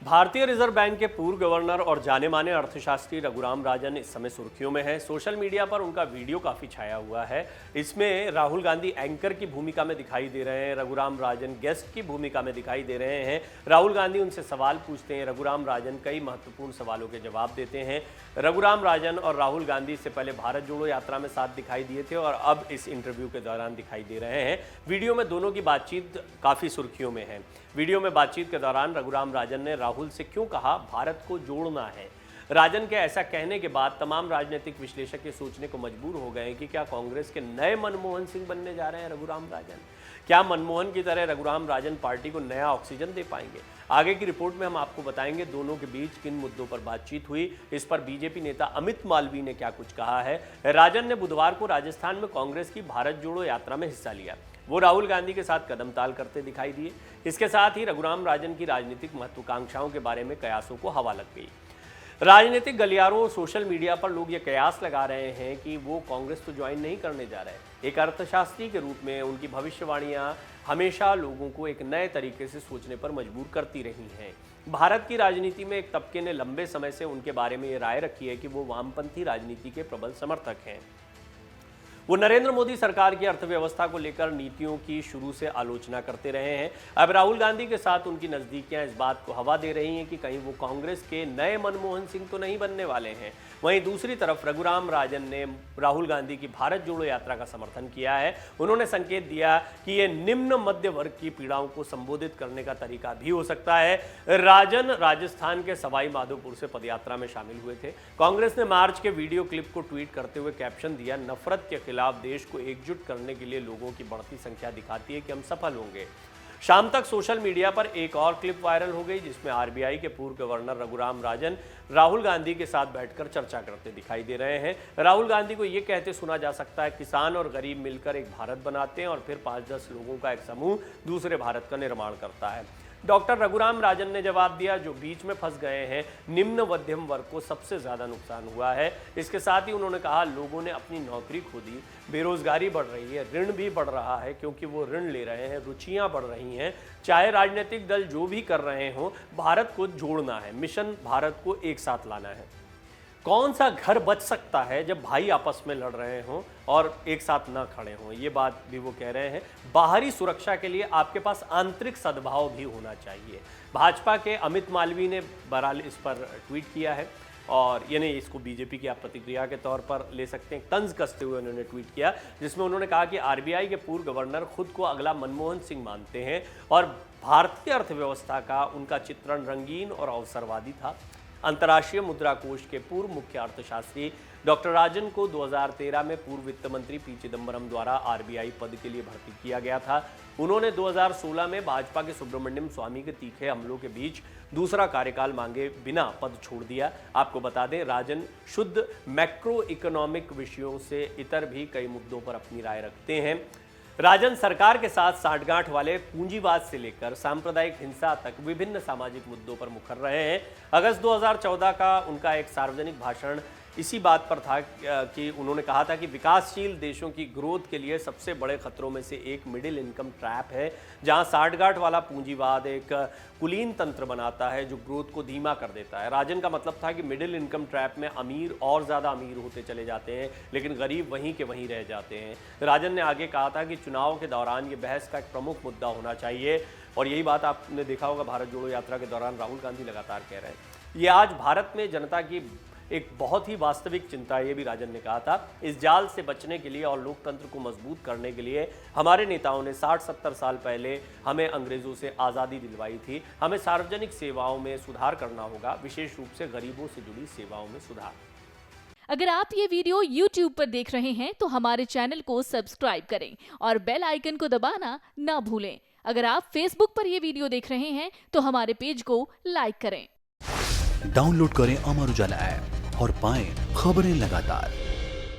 भारतीय reserve bank के पूर्व गवर्नर और जाने माने अर्थशास्त्री रघुराम राजन इस समय सुर्खियों में हैं। सोशल मीडिया पर उनका वीडियो काफी छाया हुआ है। इसमें राहुल गांधी एंकर की भूमिका में दिखाई दे रहे हैं, रघुराम राजन गेस्ट की भूमिका में दिखाई दे रहे हैं। राहुल गांधी उनसे सवाल पूछते हैं, रघुराम राजन कई महत्वपूर्ण सवालों के जवाब देते हैं। रघुराम राजन और राहुल गांधी इससे पहले भारत जोड़ो यात्रा में साथ दिखाई दिए थे और अब इस इंटरव्यू के दौरान दिखाई दे रहे हैं। वीडियो में दोनों की बातचीत काफी सुर्खियों में है। वीडियो में बातचीत के दौरान रघुराम राजन ने राहुल से क्यों कहा भारत को जोड़ना है। राजन के ऐसा कहने के बाद तमाम राजनीतिक विश्लेषक ये सोचने को मजबूर हो गए कि क्या कांग्रेस के नए मनमोहन सिंह बनने जा रहे हैं रघुराम राजन। क्या मनमोहन की तरह रघुराम राजन पार्टी को नया ऑक्सीजन दे पाएंगे। आगे की रिपोर्ट में हम आपको बताएंगे दोनों के बीच किन मुद्दों पर बातचीत हुई। इस पर बीजेपी नेता अमित मालवीय ने क्या कुछ कहा है। राजन ने बुधवार को राजस्थान में कांग्रेस की भारत जोड़ो यात्रा में हिस्सा लिया। वो राहुल गांधी के साथ कदम ताल करते दिखाई दिए। इसके साथ ही रघुराम राजन की राजनीतिक महत्वाकांक्षाओं के बारे में कयासों को हवा लग गई। राजनीतिक गलियारों सोशल मीडिया पर लोग ये कयास लगा रहे हैं कि वो कांग्रेस तो ज्वाइन नहीं करने जा रहे। एक अर्थशास्त्री के रूप में उनकी भविष्यवाणियां हमेशा लोगों को एक नए तरीके से सोचने पर मजबूर करती रही हैं। भारत की राजनीति में एक तबके ने लंबे समय से उनके बारे में ये राय रखी है कि वो वामपंथी राजनीति के प्रबल समर्थक हैं। वो नरेंद्र मोदी सरकार की अर्थव्यवस्था को लेकर नीतियों की शुरू से आलोचना करते रहे हैं। अब राहुल गांधी के साथ उनकी नजदीकियां इस बात को हवा दे रही हैं कि कहीं वो कांग्रेस के नए मनमोहन सिंह तो नहीं बनने वाले हैं। वहीं दूसरी तरफ रघुराम राजन ने राहुल गांधी की भारत जोड़ो यात्रा का समर्थन किया है। उन्होंने संकेत दिया कि ये निम्न मध्य वर्ग की पीड़ाओं को संबोधित करने का तरीका भी हो सकता है। राजन राजस्थान के सवाई माधोपुर से पदयात्रा में शामिल हुए थे। कांग्रेस ने मार्च के वीडियो क्लिप को ट्वीट करते हुए कैप्शन दिया, नफरत के खिलाफ देश को एकजुट करने के लिए लोगों की बढ़ती संख्या दिखाती है कि हम सफल होंगे। शाम तक सोशल मीडिया पर एक और क्लिप वायरल हो गई जिसमें आरबीआई के पूर्व गवर्नर रघुराम राजन राहुल गांधी के साथ बैठकर चर्चा करते दिखाई दे रहे हैं। राहुल गांधी को यह कहते सुना जा सकता है, किसान और गरीब मिलकर एक भारत बनाते हैं और फिर 5-10 लोगों का एक समूह दूसरे भारत का निर्माण करता है। डॉक्टर रघुराम राजन ने जवाब दिया, जो बीच में फंस गए हैं निम्न मध्यम वर्ग को सबसे ज्यादा नुकसान हुआ है। इसके साथ ही उन्होंने कहा, लोगों ने अपनी नौकरी खो दी, बेरोजगारी बढ़ रही है, ऋण भी बढ़ रहा है क्योंकि वो ऋण ले रहे हैं, रुचियां बढ़ रही हैं। चाहे राजनीतिक दल जो भी कर रहे हों, भारत को जोड़ना है, मिशन भारत को एक साथ लाना है। कौन सा घर बच सकता है जब भाई आपस में लड़ रहे हों और एक साथ ना खड़े हों, ये बात भी वो कह रहे हैं। बाहरी सुरक्षा के लिए आपके पास आंतरिक सद्भाव भी होना चाहिए। भाजपा के अमित मालवीय ने बहरहाल इस पर ट्वीट किया है और यानी इसको बीजेपी की आप प्रतिक्रिया के तौर पर ले सकते हैं। तंज कसते हुए उन्होंने ट्वीट किया जिसमें उन्होंने कहा कि आरबीआई के पूर्व गवर्नर खुद को अगला मनमोहन सिंह मानते हैं और भारतीय अर्थव्यवस्था का उनका चित्रण रंगीन और अवसरवादी था। अंतर्राष्ट्रीय मुद्रा कोष के पूर्व मुख्य अर्थशास्त्री डॉक्टर राजन को 2013 में पूर्व वित्त मंत्री पी चिदंबरम द्वारा आरबीआई पद के लिए भर्ती किया गया था। उन्होंने 2016 में भाजपा के सुब्रमण्यम स्वामी के तीखे हमलों के बीच दूसरा कार्यकाल मांगे बिना पद छोड़ दिया। आपको बता दें, राजन शुद्ध मैक्रो इकोनॉमिक विषयों से इतर भी कई मुद्दों पर अपनी राय रखते हैं। राजन सरकार के साथ साठगांठ वाले पूंजीवाद से लेकर सांप्रदायिक हिंसा तक विभिन्न सामाजिक मुद्दों पर मुखर रहे हैं। अगस्त 2014 का उनका एक सार्वजनिक भाषण इसी बात पर था कि उन्होंने कहा था कि विकासशील देशों की ग्रोथ के लिए सबसे बड़े खतरों में से एक मिडिल इनकम ट्रैप है, जहां साठगांठ वाला पूंजीवाद एक कुलीन तंत्र बनाता है जो ग्रोथ को धीमा कर देता है। राजन का मतलब था कि मिडिल इनकम ट्रैप में अमीर और ज़्यादा अमीर होते चले जाते हैं लेकिन गरीब वहीं के वहीं रह जाते हैं। राजन ने आगे कहा था कि चुनाव के दौरान ये बहस का एक प्रमुख मुद्दा होना चाहिए और यही बात आपने देखा होगा भारत जोड़ो यात्रा के दौरान राहुल गांधी लगातार कह रहे हैं। ये आज भारत में जनता की एक बहुत ही वास्तविक चिंता है, ये भी राजन ने कहा था। इस जाल से बचने के लिए और लोकतंत्र को मजबूत करने के लिए हमारे नेताओं ने 60-70 साल पहले हमें अंग्रेजों से आज़ादी दिलवाई थी। हमें सार्वजनिक सेवाओं में सुधार करना होगा, विशेष रूप से गरीबों से जुड़ी सेवाओं में सुधार। अगर आप ये वीडियो YouTube पर देख रहे हैं तो हमारे चैनल को सब्सक्राइब करें और बेल आइकन को दबाना ना भूलें। अगर आप Facebook पर ये वीडियो देख रहे हैं तो हमारे पेज को लाइक करें। डाउनलोड करें अमर उजाला ऐप और पाएं खबरें लगातार।